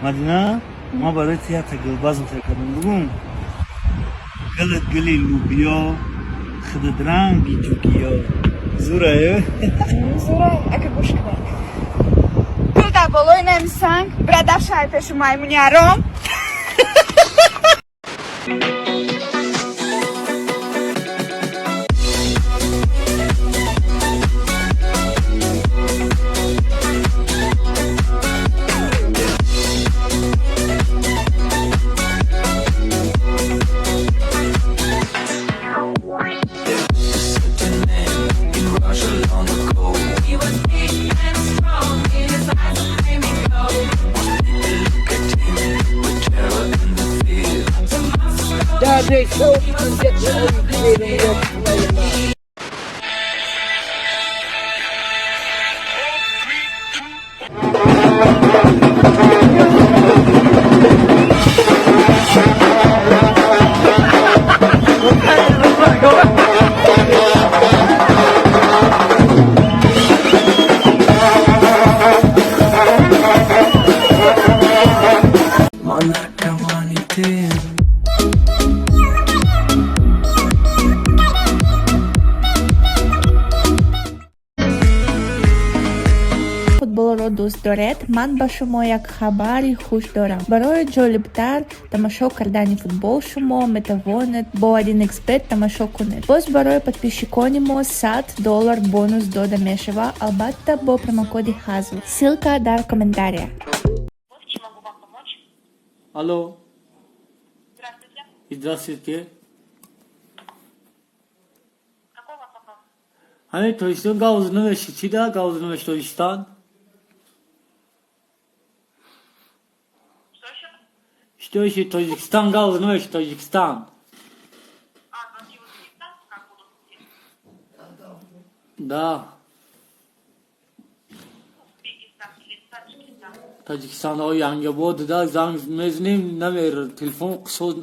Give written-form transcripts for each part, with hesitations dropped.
مدینه ما برای تئاتر گلباز می‌ترکم بگم گلت گلی لوبیا خدت رنگی جوگیا زوره Zora, aka boşka. Bir de bol oynamısan, burada şarpeşi maymun yarım. They so you can get the educated and play. Футболро дӯст доред? Ман ба шумо як хабари хуш дорам. Барои ҷолибтар тамошо кардани футбол шумо метавонед бо OneXBet тамошо кунед. Боз барои подписчикони мо $100 бонус дода мешава, албатта бо промокоди ҳазл. Ссилка дар комментария. Чем могу вам помочь? الو Здравствуйте. здравствуйте Какой у вас вопрос? همین تویستان گاوز نوشتی چی ده گاوز نوشت تویستان Что еще? что еще Таджикистан гауз нوشت Таджикистан Звонки в Узбекистан? Как удобно? да Узбекистан или Таджикистан? Таджикистан های янگاباد ده زنگ میزنیم نمیره تلفن قصد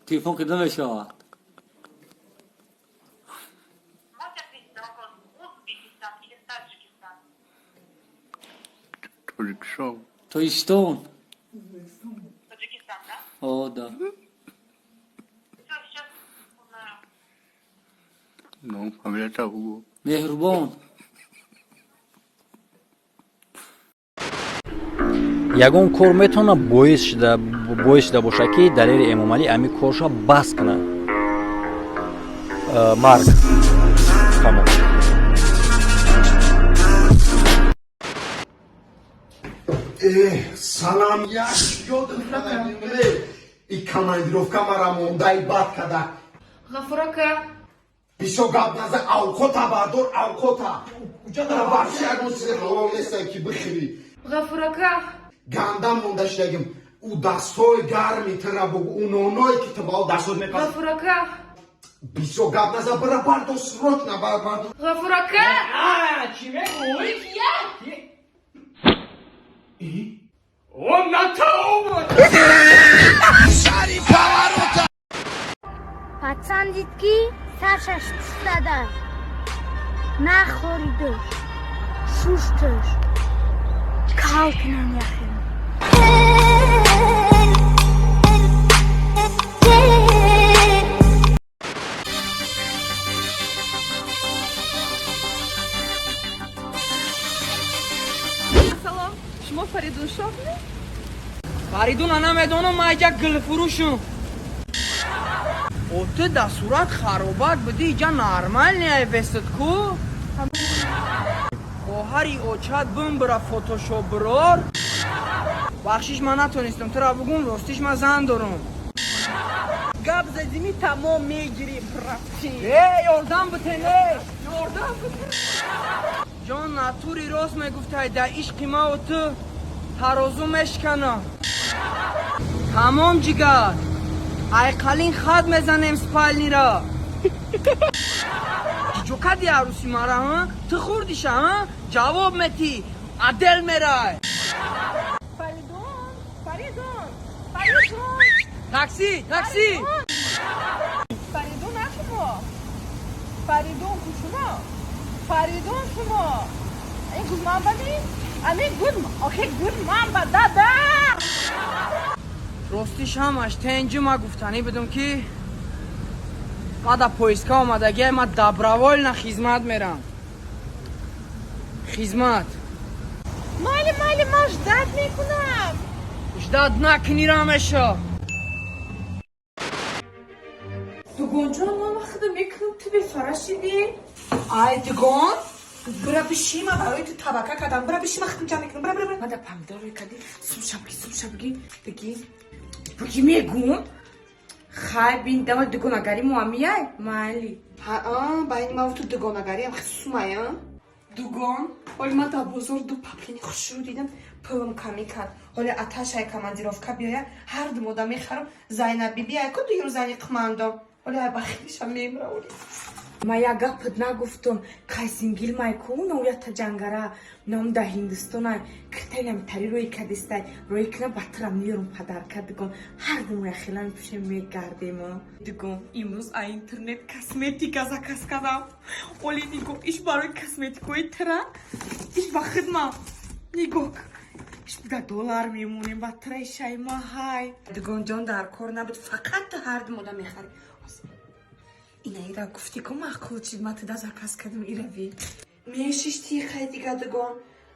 تلفن که نمیشود Можете ответить на вопрос Узбекистан или Таджикистан? تویستان Таджикистан, да? آه ده Все, сейчас узнаю. No, familia Hugo. مهربان ягон кор метавонад боис шуда бошад ки далери эмомалӣ ами корша бас кунад марг тамом Salam yaş yolun i komandirovka mara monday bad kada. Ғафурака, Bisho gabnaza avkota badur avkota. Ucada başlayan size havalesa ki bıkhri. Ғафурака, Gandam mondaşlagim. U dastoy garmi trabu unonoy ki tabal dastoy mekas. Ғафурака, Bisho gabnaza barabardo srochna barabardo. Ғафурака. پسند دید که سرشش پستده نخوریدش شوشتش کالکنم یخیم Салом, шумо Фаридун шофне? Фаридун ана медонам ма як гулфурушум. Оты да сурат харобат буди иҷа нормальная вестад ку? Хоҳари очат бимбира фотошопбирор. Бахшиш ман натонистам тира бугум ростиш ман зан дорам. Гап задими тамом мегирӣ прапти. Ёрдам битене. Ёрдам битене. Ҷон натури рост мегуфтай да ишқи ма ва ту тарозу мешканам. Тамом ҷигар. айқалин хат мезанем спальниро. ҷокади арӯси мара ту хурдиша ҷавоб метӣ адел мерай. Фаридун, Фаридун, такси Фаридун на шумо? Фаридун ку шумо? Фаридун шумо? Ин гузманбали? Ami good mamba dada. راستیش همش تنجی ما گفتنی بدون که ما در پویسکا آمدگی ما دبروال خدمت میرم خدمت مالی ما جدت میکنم. جدت نکنی رامشو دوگون جان ما وقت میکنم تو به فراشیدی؟ آی دگون برا بشی ما برای تو طبقه کردم برا بشی ما ختم جا میکنم برا ما در پمدار روی کردی سوشا بگی میگون خواهی بین دول دوگون اگری موامیای مالی با این ما تو دگانگری هم خسومه یا دوگان ولی من در بزرگ دو پپلینی خوش رو دیدم پلم کمی کرد ولی اتش های کماندیروفکا بیایه هر دو مودا میخرم زینب بی بیایه که دیگه رو زنی قماندم ولی های بخیلیش هم میمره ولی ما یا گپت نگفتم کایسینگیل مایکون و یا تا جنگره نام دا هندستانای کتایم تری روی کدیستای روی کنه بطرم میرم پدر کدگم هر دو مویا خیلان پیشه میگردیم دگم امروز ای اینترنت کسمتیک از کس کدم ولی دیگم ایش برای کسمتیکوی تره ایش با خدمه نیگو ایش بگه دولار میمونیم بطره شای ما های دگم جان در کار نبود فقط هر دو مودا میخری اینا ایرا گفتی که معقول چید ما تدا زکاس کدم ایرا وی میشیش تی خیلی دیگه دگان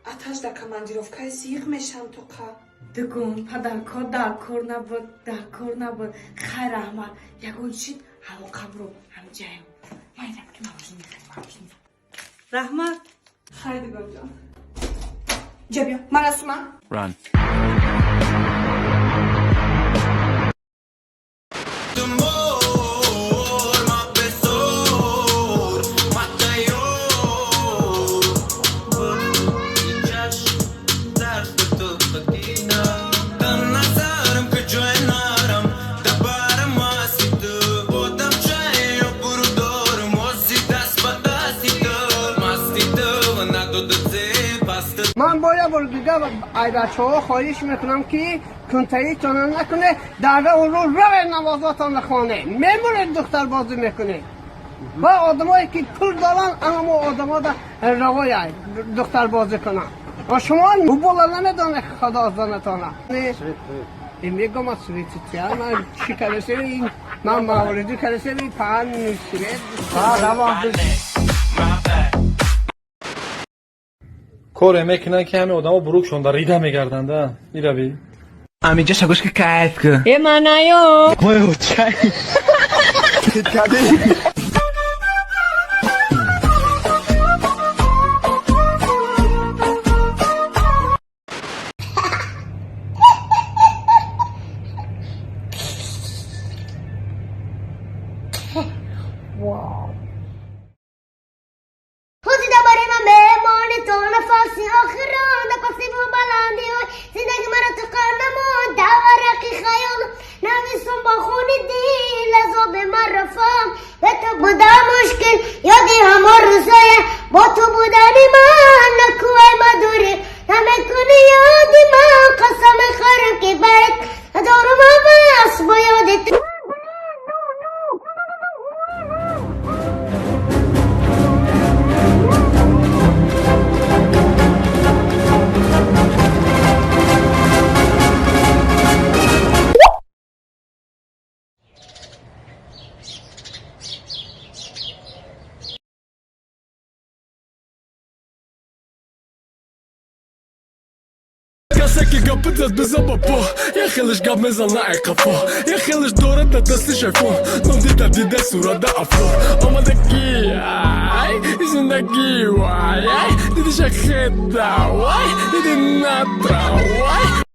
اتش در کماندیروفکا زیغ میشم تو که دگون پدر کار در کار نبود خیر احمد یکون شید هوا قبرو هم جایم ما ایرا که مواجه میخوایم رحمت خیلی دگان جان جا بیا من رسومه Run. من باید دیگه ای بچه ها خواهش میکنم که کنتایی تانان نکنه در اون رو نوازاتان خانه میمونه دختر بازی میکنه و آدمایی که پول دارن اما آدم ها در روای دختر بازی کنن و شما او بالا نمیدانه خدا زنتانه این میگم از سویتی من چی کرده این من موردی کرده پهن نوشیره کره میکنن که همه آدم ها بروک شونده ریده میگردنده میروی امیجا شگوش که کیف که ای من نیام اوه چای خودی درباره من مهمان تو نفسی آخران نفسی بو بلندی و زندگی مرا تو قرنمون دورقی خیال نویسم با خون دیل از به من رفام به تو بودا مشکل یادی همه روزای با تو بودنی من نکوه مدوری نمیکنی یادی من قسم خورم که برد ندارم بس با یاد تو كاسك قبضت بزبطه يا خلش قاب مزل قفا يا خلش دورة دست شايفون نمدي تبدي صورة دا افو اما دكي اسم دكي واي دي شخيط دا واي دي نطرة واي